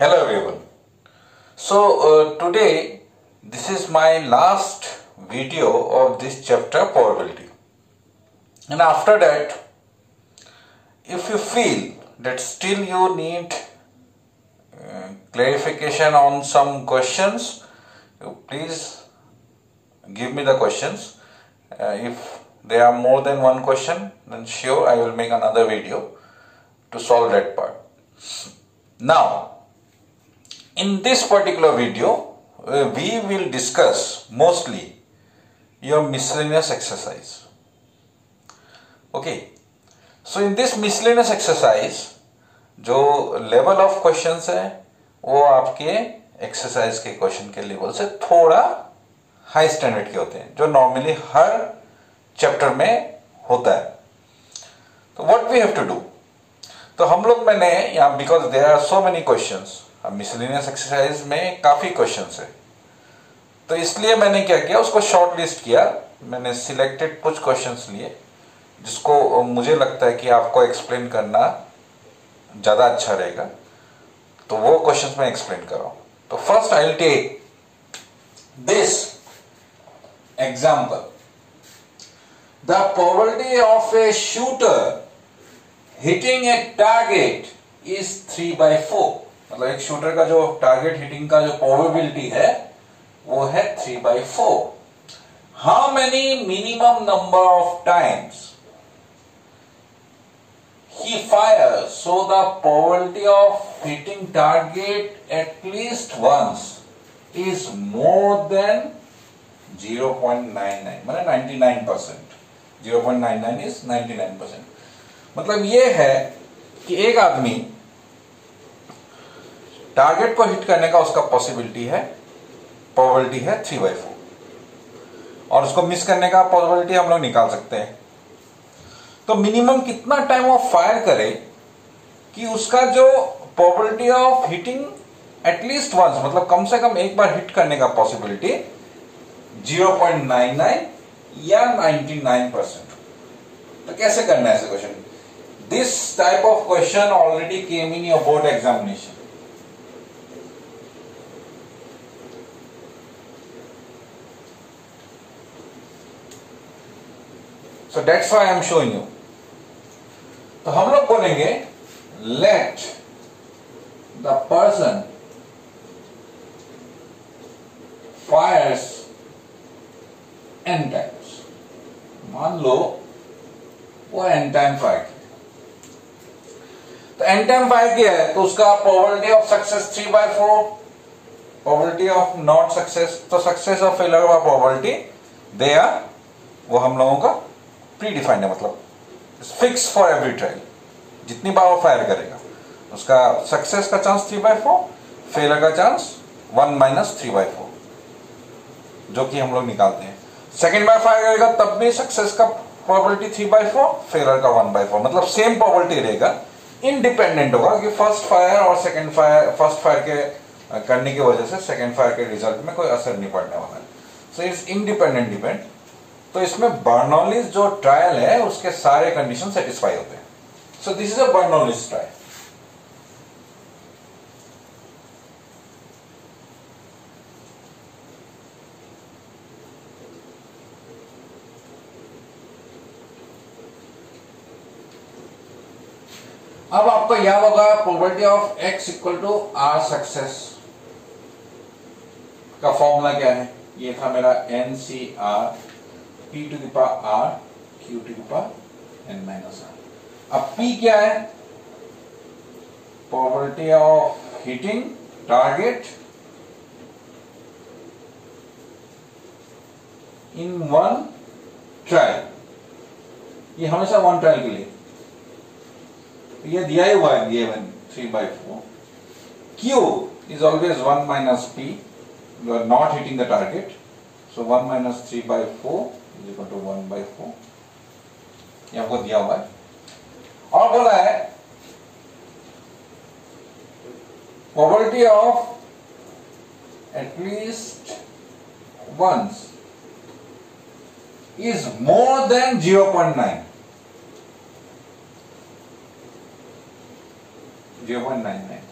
Hello everyone. Today this is my last video of this chapter probability, and after that if you feel that still you need clarification on some questions, you please give me the questions. If there are more than one question, then sure I will make another video to solve that part. Now in this particular video, we will discuss mostly your miscellaneous exercise. Okay, so in this miscellaneous exercise, जो level of questions है, वो आपके exercise के question के level से थोड़ा high standard के होते हैं, जो normally हर chapter में होता है. तो what we have to do? तो हम लोग मैंने यहाँ because there are so many questions. अब मिसलेनियस एक्सरसाइज में काफी क्वेश्चंस है, तो इसलिए मैंने क्या किया, उसको शॉर्ट लिस्ट किया. मैंने सिलेक्टेड कुछ क्वेश्चंस लिए जिसको मुझे लगता है कि आपको एक्सप्लेन करना ज्यादा अच्छा रहेगा, तो वो क्वेश्चंस मैं एक्सप्लेन कर रहा हूं. तो first I will take this example. The probability of a shooter hitting a target is 3/4. मतलब एक शूटर का जो टारगेट हिटिंग का जो प्रोबेबिलिटी है वो है 3/4. How many minimum number of times he fire so the probability of hitting target at least once is more than 0.99, मतलब 99%. 0.99 इज 99%. मतलब ये है कि एक आदमी टारगेट को हिट करने का उसका प्रोबेबिलिटी है 3/4, और उसको मिस करने का प्रोबेबिलिटी हम लोग निकाल सकते हैं. तो मिनिमम कितना टाइम वो फायर करे कि उसका जो probability of hitting at least once, मतलब कम से कम एक बार हिट करने का पॉसिबिलिटी 0.99 या 99%. तो कैसे करना है ऐसे question? This type of question already came in your board examination. So that's why I am showing you. तो हम लोग बोलेंगे let the person fires n times. मान लो वो n टाइम फायर किया, तो n टाइम फायर किया है तो उसका probability of success 3/4, probability of not success, तो सक्सेस और फेलियर का प्रोबेबिलिटी दे आर, वो हम लोगों का प्री डिफाइंड है, मतलब फिक्स फॉर एवरी ट्रायल. जितनी बार वो फायर करेगा उसका सक्सेस का चांस 3/4, फेलियर का चांस 1 - 3/4, जो कि हम लोग निकालते हैं. सेकेंड बार फायर करेगा तब भी सक्सेस का प्रोबेबिलिटी 3/4, फेलियर का 1/4, मतलब सेम प्रोबेबिलिटी रहेगा. इंडिपेंडेंट होगा कि फर्स्ट फायर और सेकेंड फायर, फर्स्ट फायर के करने की वजह से सेकेंड फायर के रिजल्ट में कोई असर नहीं पड़ने वाला है. So it's independent depend. तो इसमें बर्नौलीज जो ट्रायल है उसके सारे कंडीशन सेटिस्फाई होते हैं. सो this is a Bernoulli's trial. अब आपको याद होगा probability of x = r success का फॉर्मूला क्या है. ये था मेरा NCR P⁻r Q⁻n-r. अब P क्या है? Probability of hitting target in one trial. ये हमेशा वन ट्रायल के लिए, ये दिया ही हुआ है, given 3/4. Q is always 1 - P. You are not hitting the target, so 1 - 3/4 is equal to 1/4. ये आपको दिया हुआ है. और बोला है probability of at least once is more than 0.9. 0.99.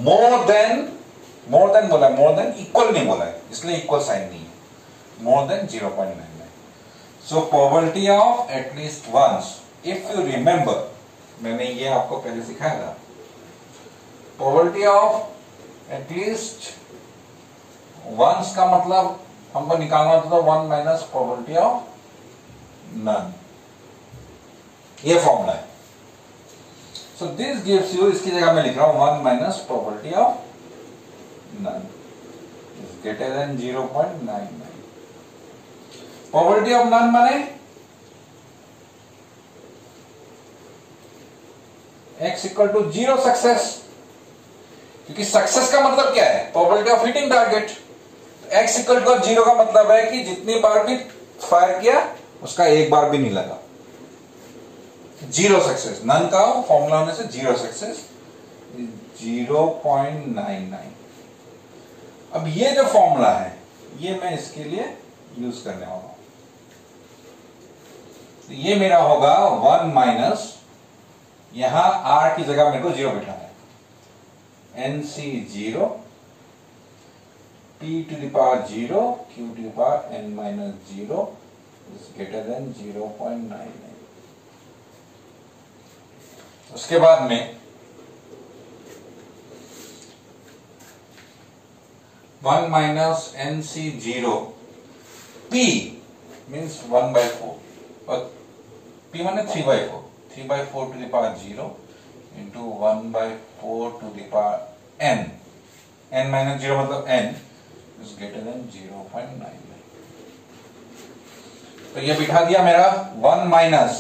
More than बोला है, मोर देन इक्वल नहीं बोला है, इसलिए इक्वल साइन नहीं है, more than 0.99. So probability of at least once, if you remember, मैंने ये आपको पहले सिखाया था, प्रोबेबिलिटी ऑफ एटलीस्ट वंस का मतलब हमको निकालना होता था 1 माइनस प्रोबेबिलिटी ऑफ नन. ये फॉर्मूला है. सो दिस गिव्स यू, इसकी जगह मैं लिख रहा हूं 1 minus probability of none is greater than 0.99. Probability of none माने x इक्वल टू 0 सक्सेस, क्योंकि सक्सेस का मतलब क्या है, probability of hitting target. x equal to 0 का मतलब है कि जितनी बार भी फायर किया उसका एक बार भी नहीं लगा. 0 सक्सेस, नन का फॉर्मूला में से 0 सक्सेस 0.99. अब ये जो फॉर्मूला है ये मैं इसके लिए यूज करने वाला हूं. तो ये मेरा होगा 1 माइनस, यहां r की जगह मेरे को 0 बिठाना है, nc 0, p to the power 0, q to the power n minus 0 is greater than 0.99. उसके बाद में 1 minus nc 0, p means 1/4, और p माने 3/4, 3/4 to the power 0 into 1/4 to the power n, n minus 0 मतलब n is greater than 0.99. तो ये बिठा दिया मेरा 1 माइनस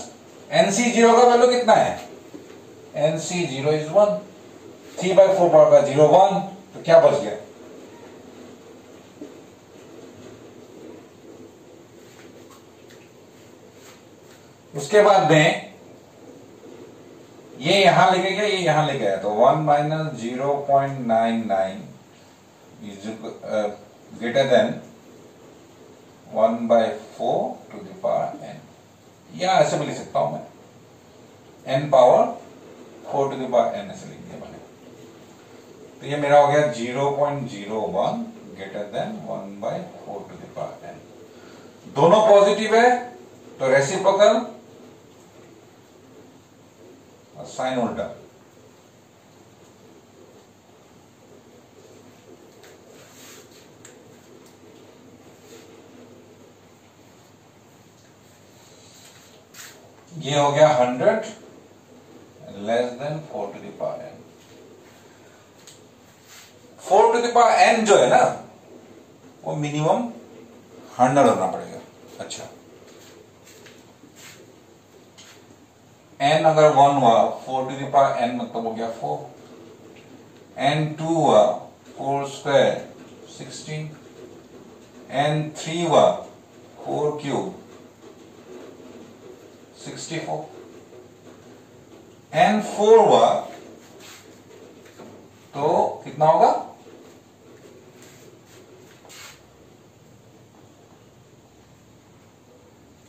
nc 0 का वैल्यू कितना है, nc 0 is 1, 3/4 पावर का 0 1, तो क्या बच गया, उसके बाद में ये यहां लेके गया, ये यहां लेके आया, तो 1 minus 0.99 is greater than 1/4 to the power n, या ऐसे भी लिख सकता हूं मैं, n power 4 to the power n ऐसे लिख दिया मैंने. तो ये मेरा हो गया 0.01 greater than 1/4 to the power n. दोनों पॉजिटिव है तो रेसिप्रोकल, साइन उल्टा. ये हो गया 100 less than 4 to the power n. 4 to the power n जो है ना वो मिनिमम 100 होना पड़ेगा. अच्छा, n अगर 1 हुआ, 4 टू द पावर n मतलब हो गया 4, n 2 हुआ 4 स्क्वायर 16, n 3 हुआ 4 क्यूब 64, n 4 हुआ तो कितना होगा,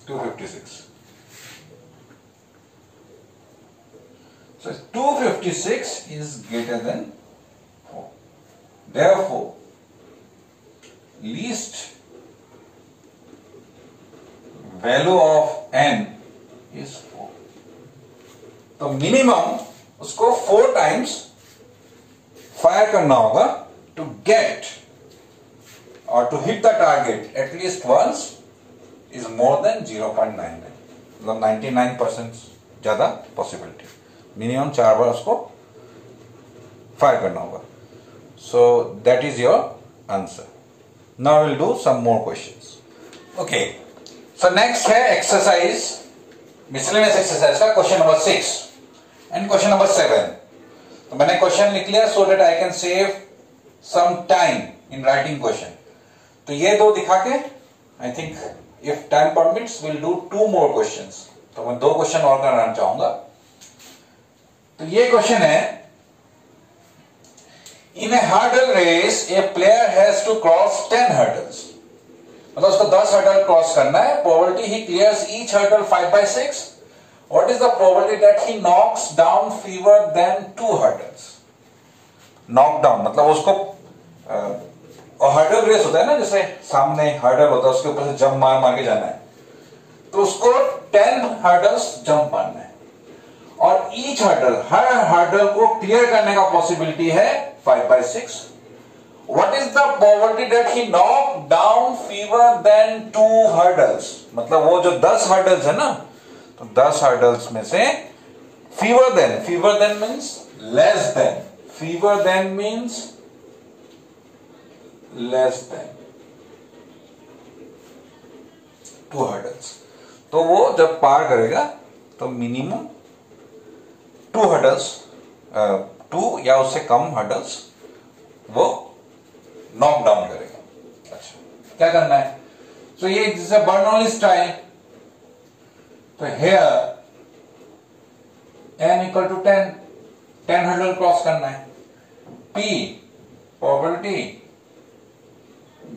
256. So 256 is greater than 4. Therefore, least value of n is 4. तो मिनिमम उसको 4 टाइम्स फायर करना होगा to get or to hit the target at least once is more than 0.99. मतलब 99% ज्यादा पॉसिबिलिटी, मिनिमम 4 बार उसको फायर करना होगा. So that is your answer. Now will do some more questions. Okay, so next है exercise, miscellaneous exercise का question number 6 and question number 7. तो मैंने question लिख लिया so that I can save some time in writing question. तो ये दो दिखा के I think if time permits will do 2 more questions. तो मैं 2 क्वेश्चन और कराना चाहूंगा. तो ये क्वेश्चन है, in a hurdle race a player has to cross 10 hurdles. मतलब उसको 10 हर्डल क्रॉस करना है. Probability he clears each hurdle 5/6. What is the probability that he knocks down fewer than 2 hurdles. Knock down मतलब उसको hurdle race होता है ना, जैसे सामने हर्डल होता है उसके ऊपर से जंप मार मार के जाना है, तो उसको 10 हर्डल्स जंप मारना है और ईच हर्डल, हर हर्डल को क्लियर करने का पॉसिबिलिटी है 5/6। What is the probability that he knocked down fewer than 2 hurdles? मतलब वो जो 10 hurdles है ना, तो 10 hurdles में से fewer than means less than, fewer than means less than 2 hurdles। तो वो जब पार करेगा तो मिनिमम 2 hurdles, 2 या उससे कम hurdles वो नॉक डाउन करेगा। अच्छा, क्या करना है? सो ये जैसे बर्नौली स्टाइल, तो here n equal to 10 hurdle cross करना है। P probability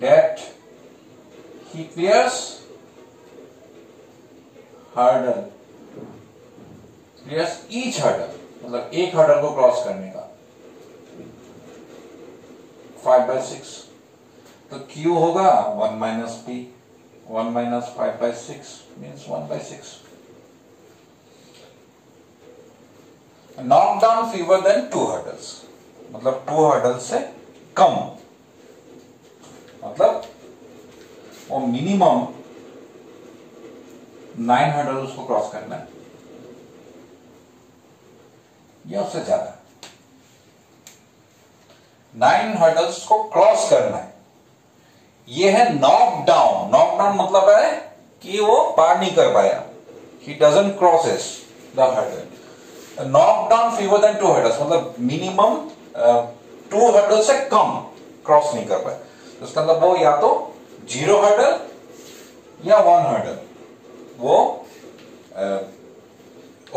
that he clears hurdle, clears each hurdle, मतलब एक हर्डल को क्रॉस करने का 5/6। तो Q होगा 1 - P, 1 - 5/6 means 1/6। Knock down fewer than 2 hurdles, मतलब 2 hurdles से कम, मतलब वो मिनिमम 9 hurdles उसको क्रॉस करना है या उससे ज्यादा। 9 hurdles को क्रॉस करना है, ये है नॉक डाउन। नॉक डाउन मतलब है कि वो पार नहीं कर पाया, he doesn't crosses the hurdle। Knock down fewer than 2 hurdles मतलब मिनिमम 2 hurdles से कम क्रॉस नहीं कर पाया, तो इसका मतलब वो या तो 0 hurdle या 1 hurdle वो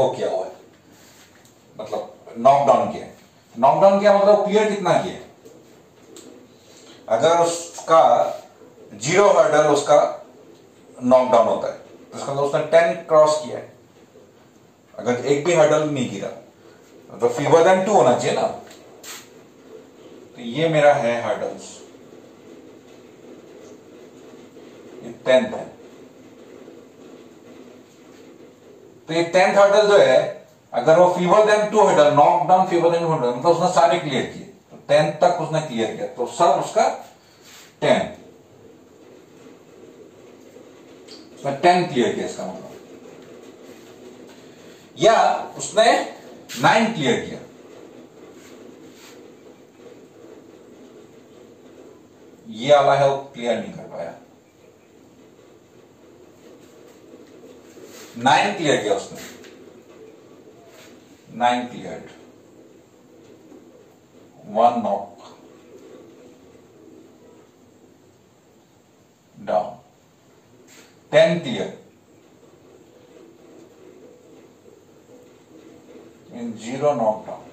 किया हुआ है, मतलब नॉक डाउन किया। नॉक डाउन किया मतलब क्लियर कितना किया? अगर उसका 0 hurdle उसका नॉक डाउन होता है तो इसका मतलब उसने 10 क्रॉस किया है। अगर एक भी हर्डल नहीं गिरा तो फीवर देन 2 होना चाहिए ना, तो ये मेरा है हर्डल्स, ये 10th है। तो ये 10th हर्डल जो है, अगर वो fewer than 2 hurdle, knock down fewer than 2 hurdle, मतलब उसने सारे क्लियर किए, तो 10th तक उसने क्लियर किया, तो सब उसका 10 क्लियर किया इसका मतलब, या उसने 9 क्लियर किया, ये वाला है वो क्लियर नहीं कर पाया। 9 क्लियर किया उसने, 9 cleared, 1 knock down, 10 clear, 0 knock down.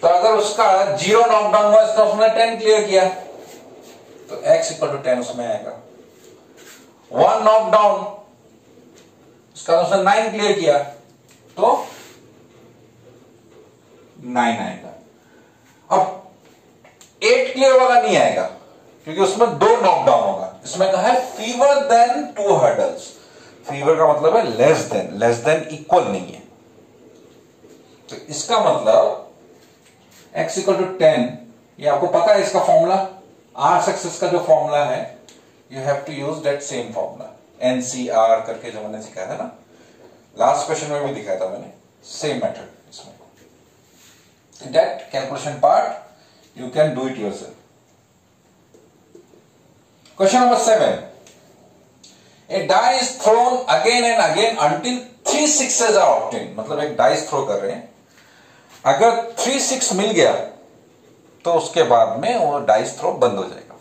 तो अगर उसका 0 नॉक डाउन हुआ, इसका उसने 10 क्लियर किया, तो x इक्वल टू 10 उसमें आएगा। 1 नॉक डाउन, उसका उसने 9 क्लियर किया, तो 9 आएगा। अब 8 क्लियर वाला नहीं आएगा क्योंकि उसमें 2 नॉकडाउन होगा। इसमें कहा है फीवर देन 2 हर्डल्स। फीवर का मतलब है लेस देन इक्वल नहीं है, तो इसका मतलब x इक्वल टू 10, ये आपको पता है इसका फॉर्मूला, आर सक्सेस का जो फॉर्मूला है, you have to use that same formula, NCR करके जो मैंने सिखाया था ना, लास्ट क्वेश्चन में भी दिखाया था मैंने, सेम मेथड इसमें। That calculation part you can do it yourself. Question number 7. A die is thrown again and again until 3 sixes are obtained. मतलब एक डाइस थ्रो कर रहे हैं, अगर 3 6 मिल गया तो उसके बाद में वो डाइस थ्रो बंद हो जाएगा।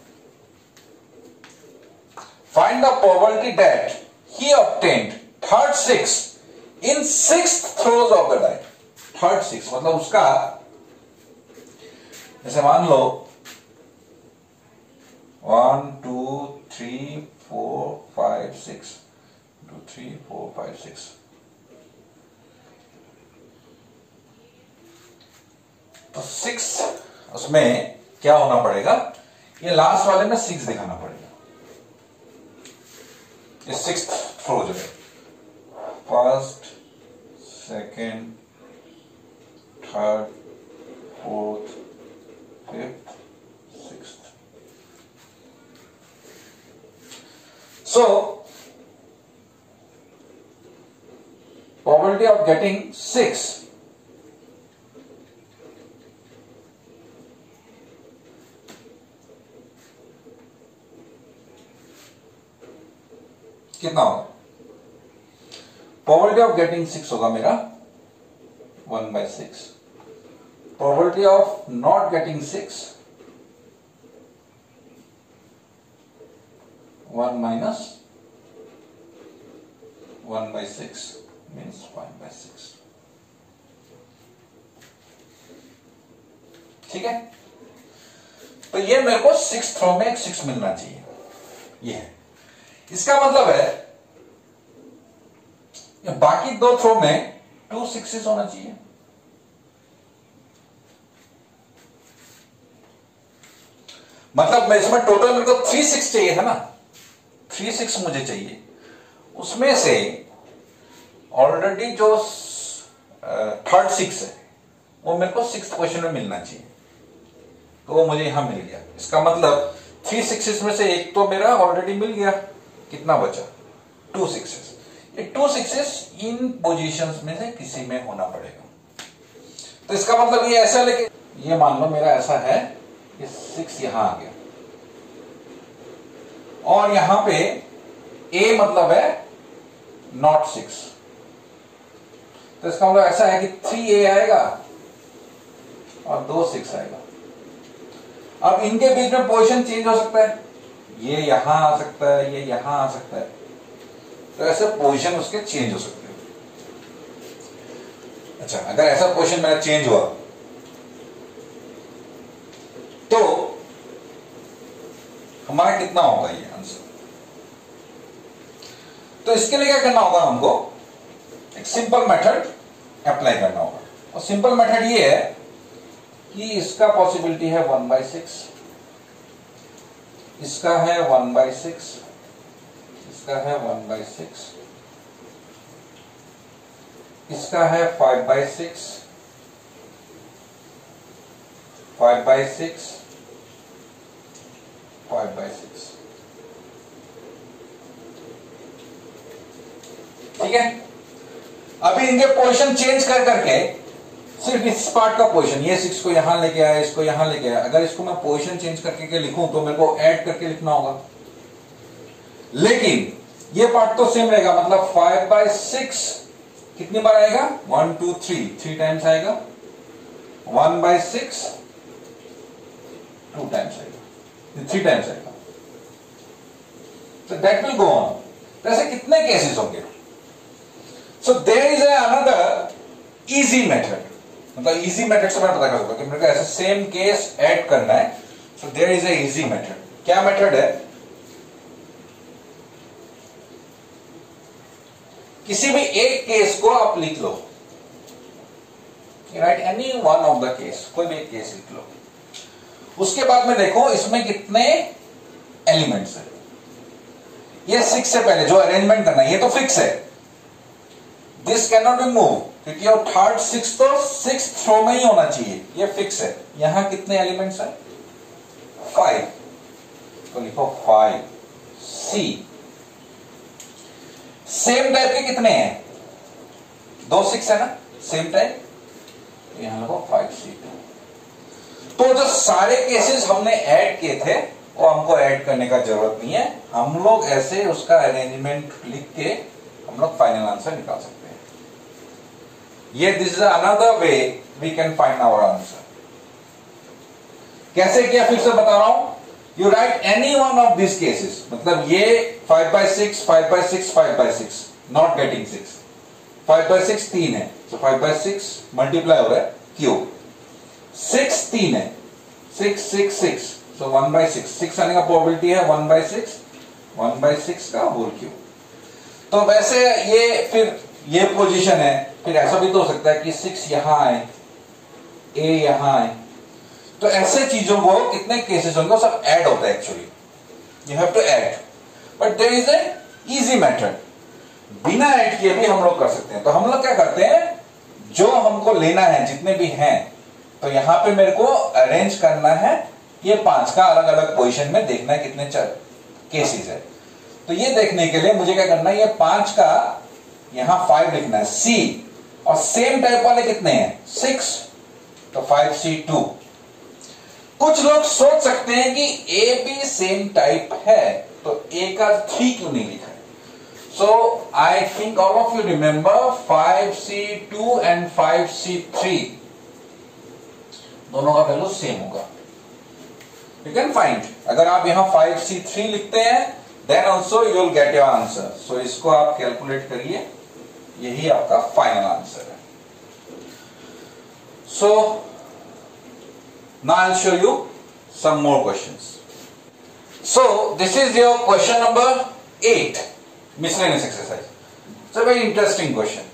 Find the probability that he obtained third 6 in 6th throws of the die. Third 6 मतलब उसका, जैसे मान लो 1 2 3 4 5 6 2 3 4 5 6। तो 6 उसमें क्या होना पड़ेगा, ये लास्ट वाले में 6 दिखाना पड़ेगा। ये 6th थ्रो जो है, first, second, third, fourth, fifth, sixth. So probability of getting 6 कितना होगा? probability of getting 6 होगा मेरा 1/6। probability of not getting 6 1 minus 1/6 means 5/6। ठीक है, तो ये मेरे को 6th थ्रो में 6 मिलना चाहिए, ये है। इसका मतलब है ये बाकी 2 थ्रो में 2 6s होना चाहिए। मतलब मैं इसमें टोटल मेरे को 3 6 चाहिए था ना, 3 6 मुझे चाहिए। उसमें से ऑलरेडी जो थर्ड 6 है वो मेरे को 6th क्वेश्चन में मिलना चाहिए, तो वो मुझे यहां मिल गया। इसका मतलब 3 6s में से एक तो मेरा ऑलरेडी मिल गया। कितना बचा? 2 6s। ये 2 6s इन पोजीशंस में से किसी में होना पड़ेगा। तो इसका मतलब ये ऐसा, लेकिन ये मान लो मेरा ऐसा है, ये 6 यहां आ गया और यहां पे a मतलब है नॉट 6, तो इसका मतलब ऐसा है कि 3a आएगा और 2 6 आएगा। अब इनके बीच में पोजीशन चेंज हो सकता है, ये यहां आ सकता है, ये यहां आ सकता है, तो ऐसे पोजीशन उसके चेंज हो सकते हैं। अच्छा, अगर ऐसा पोजीशन मेरा चेंज हुआ तो हमारा कितना होगा ये आंसर? तो इसके लिए क्या करना होगा, हमको एक सिंपल मेथड अप्लाई करना होगा। और सिंपल मेथड ये है कि इसका पॉसिबिलिटी है 1/6, इसका है 1/6, इसका है 1/6, इसका है 5/6, 5/6, 5/6। ठीक है, अभी इनके पोजीशन चेंज कर करके सिर्फ इस पार्ट का पोजीशन, ये 6 को यहां लेके आया, इसको यहां लेके आया, अगर इसको मैं पोजीशन चेंज करके लिखूं तो मेरे को ऐड करके लिखना होगा। लेकिन ये पार्ट तो सेम रहेगा, मतलब 5/6 कितनी बार आएगा? 1 2 3 टाइम्स आएगा। 1/6 2 टाइम्स आएगा, 3 टाइम्स आएगा। So that will go on। ऐसे कितने केसेस होंगे? So there is another easy method। मतलब इजी मेथड से मैं पता कर सकता हूं कि मेरे को ऐसे सेम केस ऐड करना है। So there is a easy method। क्या मेथड है? किसी भी एक केस को आप लिख लो, right, any one of the case, कोई भी एक केस लिख लो। उसके बाद में देखो इसमें कितने एलिमेंट्स है। ये 6 से पहले जो अरेंजमेंट करना है ये तो फिक्स है, this can not be move, क्योंकि और थर्ड 6 तो 6th थ्रो में ही होना चाहिए, ये फिक्स है। यहां कितने एलिमेंट्स है? 5, तो लिखो 5 सी। सेम टाइप के कितने हैं? 2 6 है ना, सेम टाइप, यहां लिखो 5C2। तो जो सारे केसेस हमने ऐड किए थे वो हमको ऐड करने का जरूरत नहीं है, हम लोग ऐसे उसका अरेंजमेंट लिख के हम लोग फाइनल आंसर निकाल सकते हैं। ये this is another way we can find our answer. कैसे किया फिर से बता रहा हूं। You write any one of this cases, मतलब ये 5/6 5/6 5/6 नॉट गेटिंग 6, 5/6 3 है, तो 5/6 मल्टीप्लाई हो रहा है क्यूब, 6 3 है, 6 6 6, so 1/6, 6 आने का प्रोबेबिलिटी है 1/6 का होल क्यूब। तो वैसे ये फिर ये पोजीशन है, फिर ऐसा भी तो हो सकता है कि 6 यहां आए, ए यहां आए, तो ऐसे चीजों को कितने केसेस होंगे सब ऐड होता है actually, you have to add, but there is a easy method, बिना ऐड किए भी हम लोग कर सकते हैं। तो हम लोग क्या करते हैं, जो हमको लेना है जितने भी हैं, तो यहां पे मेरे को अरेंज करना है, ये 5 का अलग अलग पोजीशन में देखना है कितने केसेस है। तो ये देखने के लिए मुझे क्या करना है, ये 5 का यहां 5 लिखना है सी, और सेम टाइप वाले कितने हैं 6, तो 5C2। कुछ लोग सोच सकते हैं कि ए भी सेम टाइप है, तो ए का 3 क्यों नहीं लिखा है। So I think all of you remember 5C2 and 5C3 दोनों का वैल्यू सेम होगा, यू कैन फाइंड। अगर आप यहां 5C3 लिखते हैं then also you will get your answer. So इसको आप कैलकुलेट करिए, यही आपका फाइनल आंसर है। सो now I'll show you some more questions. So this is your question number 8, miscellaneous exercise. It's a very interesting question.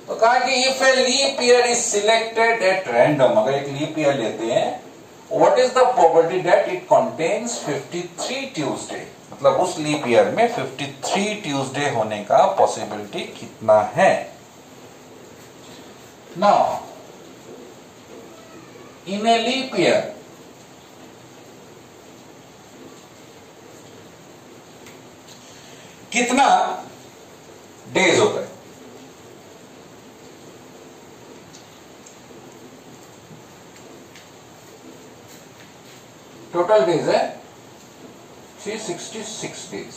तो कहा कि if a leap year is selected at random, अगर एक leap year लेते हैं, what is the probability that it contains 53 Tuesday? मतलब उस leap year में 53 Tuesday होने का possibility कितना है? Now in a leap year, कितना डेज होता है? टोटल डेज है 366 डेज,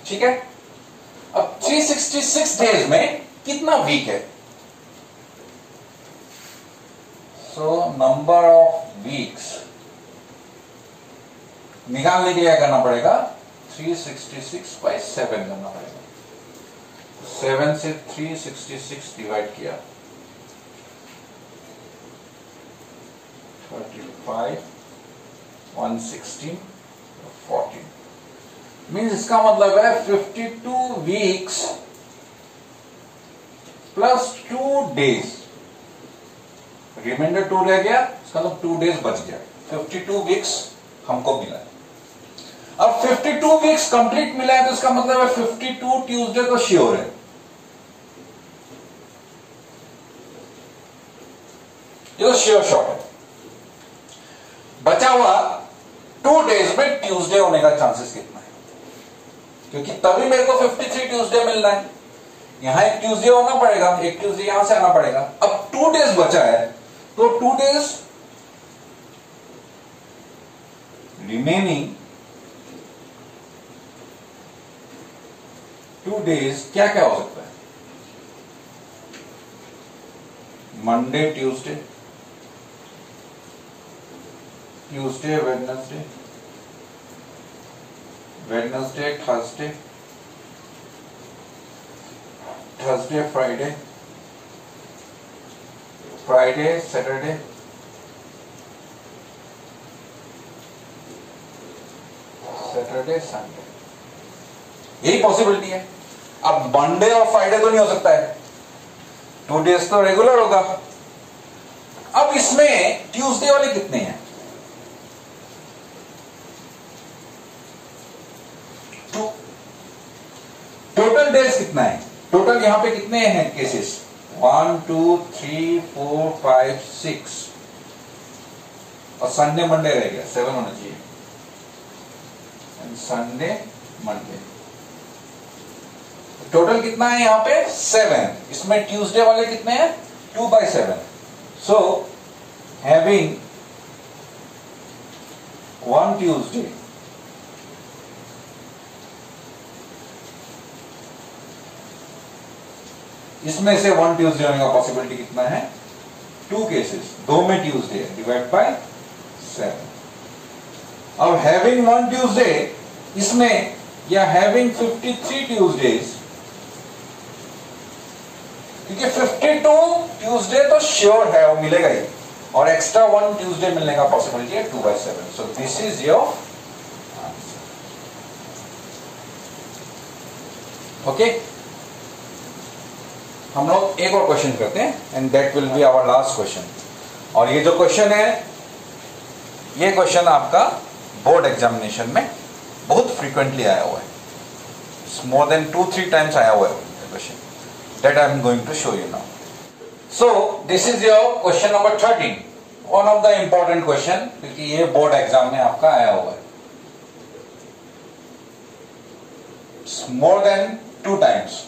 ठीक है। अब 366 डेज में कितना वीक है? सो नंबर ऑफ वीक्स निकालने के लिए क्या करना पड़ेगा, 366 बाई 7 करना पड़ेगा। 7 से 366 डिवाइड किया, 35, 116, 14, मीन्स इसका मतलब है 52 वीक्स प्लस 2 डेज, रिमाइंडर 2 रह गया, इसका मतलब 2 डेज बच गया, 52 वीक्स हमको मिला है। अब 52 वीक्स कंप्लीट मिला है तो इसका मतलब है 52 ट्यूसडे तो श्योर है, ये तो श्योर शॉट है। बचा हुआ 2 डेज में ट्यूसडे होने का चांसेस कितना है, क्योंकि तभी मेरे को 53 ट्यूसडे मिलना है, यहां एक ट्यूसडे होना पड़ेगा, एक ट्यूसडे यहां से आना पड़ेगा। अब 2 डेज बचा है, तो 2 डेज रिमेनिंग 2 डेज क्या क्या हो सकता है, Monday Tuesday, Tuesday Wednesday, Wednesday Thursday, Thursday Friday, Friday Saturday, Saturday Sunday, यही पॉसिबिलिटी है। अब मंडे और फ्राइडे तो नहीं हो सकता है, 2 डेज तो रेगुलर होगा। अब इसमें ट्यूसडे वाले कितने हैं, 2। टोटल डेज कितना है, टोटल यहां पे कितने हैं केसेस, 1 2 3 4 5 6, और संडे मंडे रह गया, 7 होना चाहिए, संडे मंडे, टोटल कितना है यहां पे 7। इसमें ट्यूसडे वाले कितने हैं, 2/7। सो हैविंग 1 ट्यूसडे, इसमें से 1 ट्यूसडे होने का पॉसिबिलिटी कितना है, 2 केसेस, 2 में ट्यूसडे डिवाइड बाय 7। अब हैविंग 1 ट्यूसडे, इसमें या हैविंग 53 ट्यूसडेज, क्योंकि 52 ट्यूसडे तो श्योर है वो मिलेगा ही, और एक्स्ट्रा 1 ट्यूसडे मिलने का पॉसिबिलिटी है 2/7। So this is your answer. Okay, हम लोग एक और क्वेश्चन करते हैं and that will be our last question. और ये जो क्वेश्चन है, ये क्वेश्चन आपका बोर्ड एग्जामिनेशन में बहुत फ्रीक्वेंटली आया हुआ है, मोर देन 2-3 टाइम्स आया हुआ है question, that I am going to show you now. So this is your question number 13, one of the important question, क्योंकि ये बोर्ड एग्जाम में आपका आया हुआ है मोर देन 2 टाइम्स।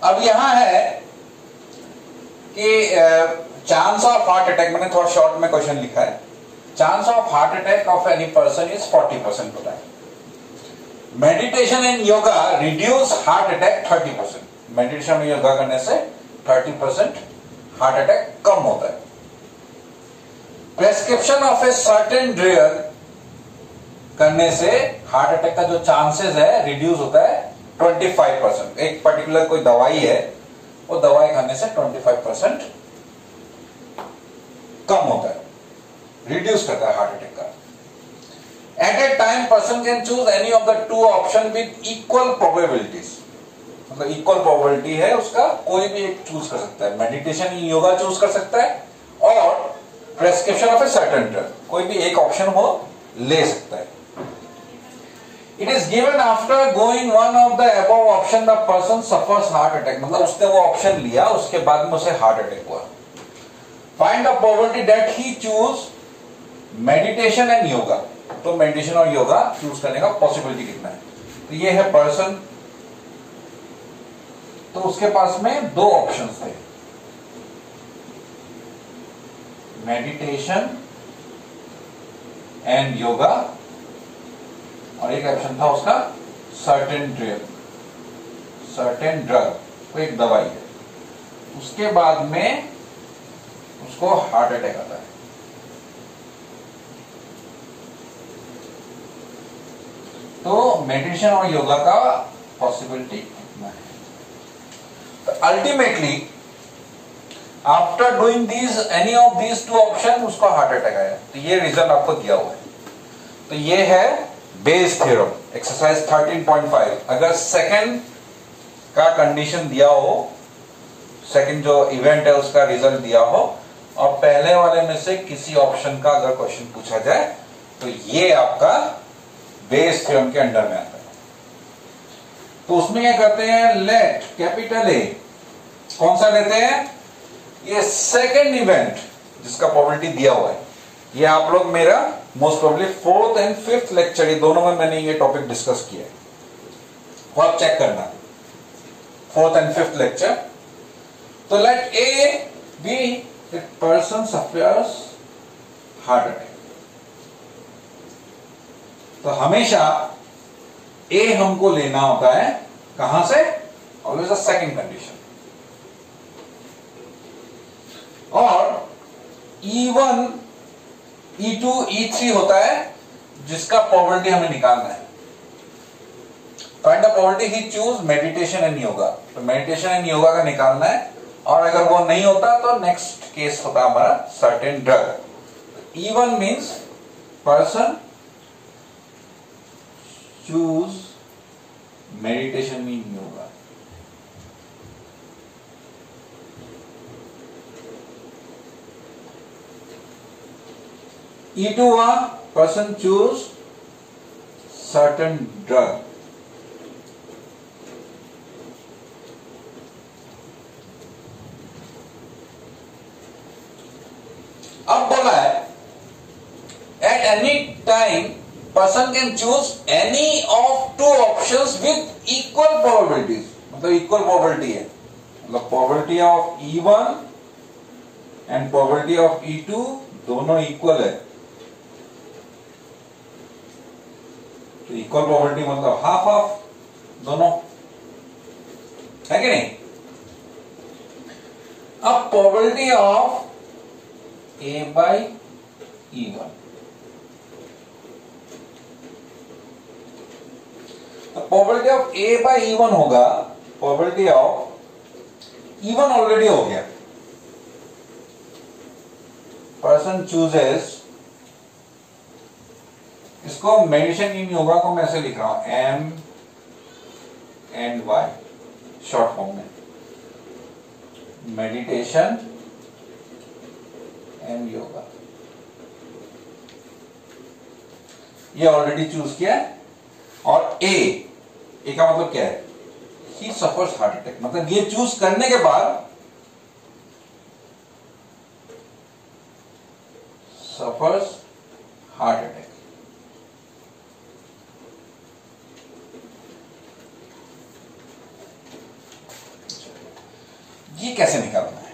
अब यहां है कि चांस ऑफ हार्ट अटैक, मैंने थोड़ा शॉर्ट में क्वेश्चन लिखा है, chance of heart attack of any person is 40% होता है। Meditation and yoga reduce heart attack 30%। Meditation और योगा करने से 30% हार्ट अटैक कम होता है। Prescription of a certain drug करने से हार्ट अटैक का जो चांसेस है रिड्यूस होता है 25%। एक पर्टिकुलर कोई दवाई है, वो दवाई खाने से 25% कम होता है, रिड्यूस करता है हार्ट अटैक का। At a time person can choose any of the 2 option with equal probabilities, मतलब इक्वल प्रोबेबिलिटी है उसका, कोई भी एक चूज कर सकता है। मेडिटेशन योगा चूज कर सकता है और prescription of a certain drug, कोई भी एक ऑप्शन हो ले सकता है। It is given after going one of the above option the person suffers heart attack, मतलब उसने वो ऑप्शन लिया, उसके बाद में उसे हार्ट अटैक हुआ। Find the probability that he choose meditation and yoga, तो मेडिटेशन और योगा चूज करने का पॉसिबिलिटी कितना है। तो ये है पर्सन, तो उसके पास में 2 ऑप्शंस थे, मेडिटेशन एंड योगा, और एक ऑप्शन था उसका सर्टेन ड्रग, कोई एक दवाई है। उसके बाद में उसको हार्ट अटैक आता है। तो मेडिटेशन और योगा का पॉसिबिलिटी कितना है। तो ultimately after doing these any of these 2 option उसको हार्ट अटैक आया। तो ये रिजल्ट आपको दिया हुआ है। तो ये है बेस थ्योरम, एक्सरसाइज 13.5। अगर सेकंड का कंडीशन दिया हो, सेकंड जो इवेंट है उसका रिजल्ट दिया हो, और पहले वाले में से किसी ऑप्शन का अगर क्वेश्चन पूछा जाए, तो ये आपका बेस थ्योरम के अंडर में आता है। तो उसमें क्या करते हैं, लेट कैपिटल ए, कौन सा लेते हैं, ये सेकंड इवेंट जिसका प्रोबेबिलिटी दिया हुआ है। ये आप लोग मेरा most probably 4th and 5th lecture, ये दोनों में मैंने ये टॉपिक डिस्कस किया है, वो आप चेक करना, 4th एंड 5th लेक्चर। तो let A be a person suffers heart attack. तो हमेशा ए हमको लेना होता है कहां से, ऑलवेज द सेकंड कंडीशन। और E1 E2 E3 होता है जिसका प्रोबेबिलिटी हमें निकालना है। Find the probability he choose meditation and yoga, तो मेडिटेशन एंड योगा का निकालना है। और अगर वो नहीं होता तो नेक्स्ट केस होता है हमारा certain drug. E1 means person choose meditation mean yoga. E2 person choose certain drug। अब बोला है at any time person can choose any of 2 options with equal probabilities, मतलब equal probability है, मतलब probability of E1 and probability of E2 दोनों equal है। तो equal probability मतलब हाफ हाफ दोनों, है कि नहीं। अब probability of A by E1, तो probability of A by E1 होगा, प्रोबेबिलिटी ऑफ E1 ऑलरेडी हो गया, पर्सन चूजेस, इसको मेडिटेशन इन योगा को मैं ऐसे लिख रहा हूं, एंड वाई, शॉर्ट फॉर्म में मेडिटेशन एंड योगा। ये ऑलरेडी चूज किया है। और ए का मतलब क्या है? ही सफर्स हार्ट अटैक, मतलब ये चूज करने के बाद सफर्स हार्ट अटैक। ये कैसे निकालना है?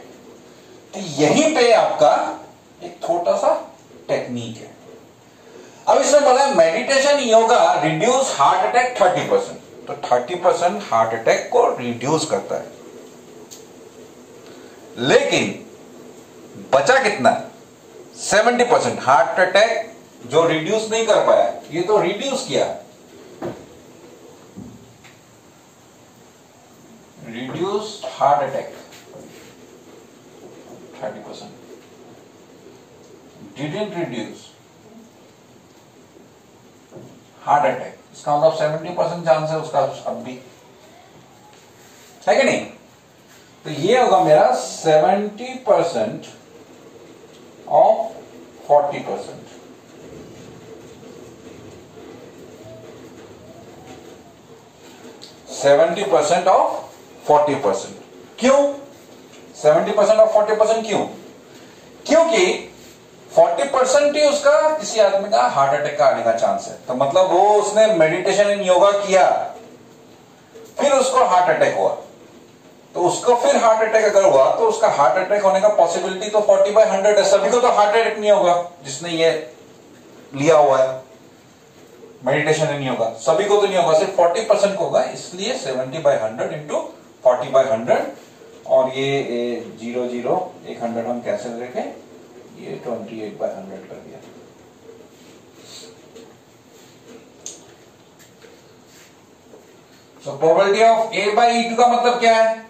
तो यहीं पे आपका एक छोटा सा टेक्निक है। अब इसमें बोला है meditation yoga reduce heart attack 30%, तो 30% हार्ट अटैक को रिड्यूस करता है। लेकिन बचा कितना? 70% हार्ट अटैक जो रिड्यूस नहीं कर पाया, ये तो रिड्यूस किया, reduce heart attack 30%, didn't reduce heart attack. इसका मतलब 70% चांस है उसका अब भी, है कि नहीं? तो ये होगा मेरा 70% ऑफ 40%। ऑफ 40%। क्यों 70% ऑफ 40%? क्यों? क्योंकि 40% ही उसका किसी आदमी का हार्ट अटैक का आने का चांस है। तो मतलब वो उसने मेडिटेशन इन योगा किया, फिर उसको हार्ट अटैक हुआ, तो उसको फिर हार्ट अटैक अगर हुआ तो उसका हार्ट अटैक होने का पॉसिबिलिटी तो 40/100 है। सभी को तो हार्ट अटैक नहीं होगा जिसने ये लिया हुआ है मेडिटेशन इन योगा, सभी को तो नहीं होगा, सिर्फ 40% को होगा। इसलिए 70/100 इंटू 40/100, और ये 0 0 100 हम कैंसिल करके ये 28/100 कर दिया। सो प्रोबेबिलिटी ऑफ A/E2 का मतलब क्या है?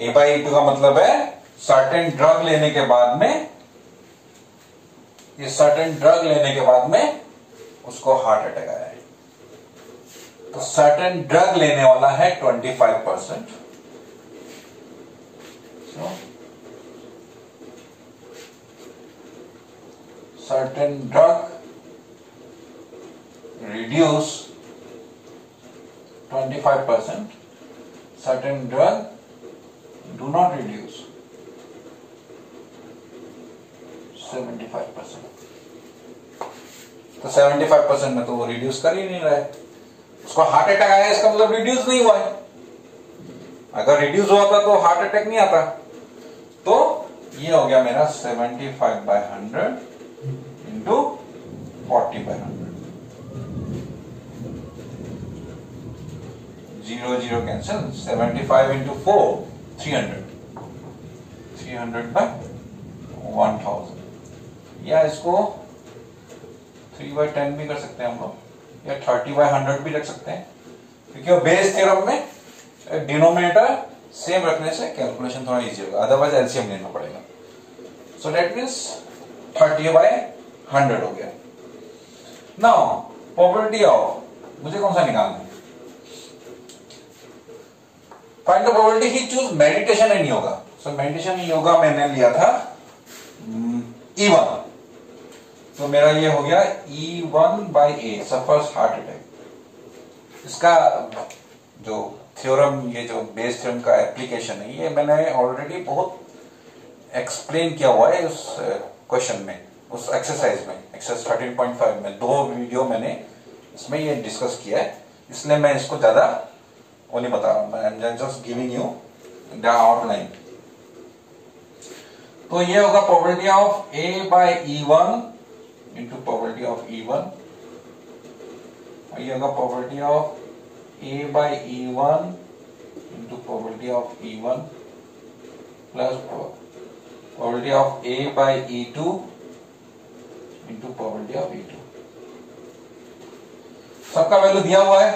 A/E2 का मतलब है सर्टेन ड्रग लेने के बाद में, ये सर्टेन ड्रग लेने के बाद में उसको हार्ट अटैक आया है। तो सर्टेन ड्रग लेने वाला है 25%, certain drug reduce 25%, certain drug do not reduce 75%। तो 75% में तो वो रिड्यूस कर ही नहीं रहा है, उसको हार्ट अटैक आया, इसका मतलब रिड्यूस नहीं हुआ है। अगर रिड्यूस हुआ था तो हार्ट अटैक नहीं आता। तो ये हो गया मेरा 75/100 इंटू 40/100, 0 0 कैंसिल, 75 इंटू 4 300, 300/1000, या इसको 3/10 भी कर सकते हैं हम लोग, या 30/100 भी रख सकते हैं, क्योंकि वो बेस थ्योरम में डिनोमिनेटर सेम रखने से कैलकुलेशन थोड़ा इजी होगा, अदरवाइज एलसीएम लेना पड़ेगा। सो दैट मींस 30/100 हो गया। नाउ प्रोबेबिलिटी ऑफ, मुझे कौन सा निकालना है? Find the probability he choose meditation and yoga. So meditation इन योगा मैंने लिया था E1, तो मेरा ये हो गया E1/A, सफर्स हार्ट अटैक। इसका जो थ्योरम, ये जो बेस थ्योरम का एप्लीकेशन है, ये मैंने ऑलरेडी बहुत एक्सप्लेन किया हुआ है उस क्वेश्चन में, उस एक्सरसाइज में, एक्सरसाइज 13.5 में 2 वीडियो मैंने इसमें ये डिस्कस किया है, इसलिए मैं इसको ज्यादा वो नहीं बता रहा, I am just giving you the outline. तो ये होगा probability of A/E1 into probability of E1, और ये होगा probability of A/E1 into probability of E1 plus probability of A/E2 into probability of E2। सबका वैल्यू दिया हुआ है।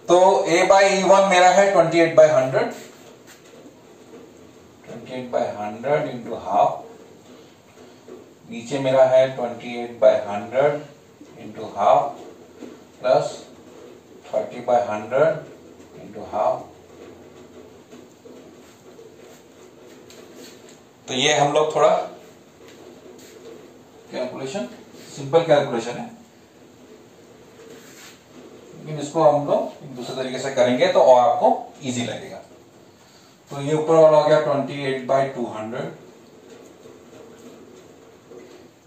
तो A/E1 मेरा है 28/100 इंटू हाफ, नीचे मेरा है 28/100 into half plus 30/100 into half. तो ये हम लोग थोड़ा कैलकुलेशन, सिंपल कैलकुलेशन है, लेकिन इसको हम लोग दूसरे तरीके से करेंगे तो और आपको इजी लगेगा। तो ये ऊपर वाला हो गया 28/200,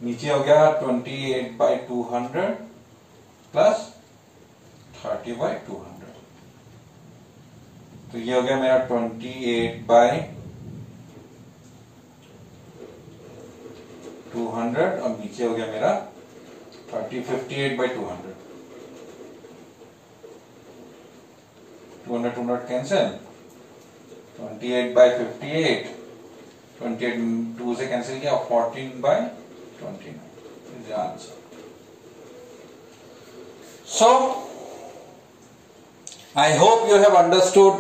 नीचे हो गया 28/200 प्लस 30/200। तो ये हो गया मेरा 28/200 और नीचे हो गया मेरा 58/200। 200 कैंसिल, 28/58, 28 2 से कैंसिल किया, 14/29 is the answer. So I hope you have understood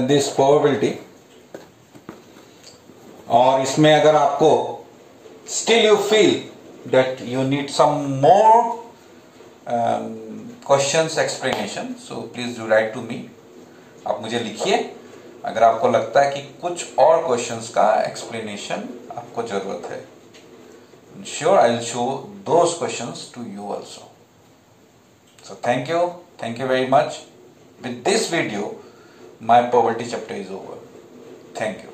this probability. और इसमें अगर आपको still you feel that you need some more questions explanation, so please do write to me. आप मुझे लिखिए अगर आपको लगता है कि कुछ और क्वेश्चंस का एक्सप्लेनेशन आपको जरूरत है। Sure, I will show those questions to you also. So thank you very much. With this video, my poverty chapter is over. Thank you.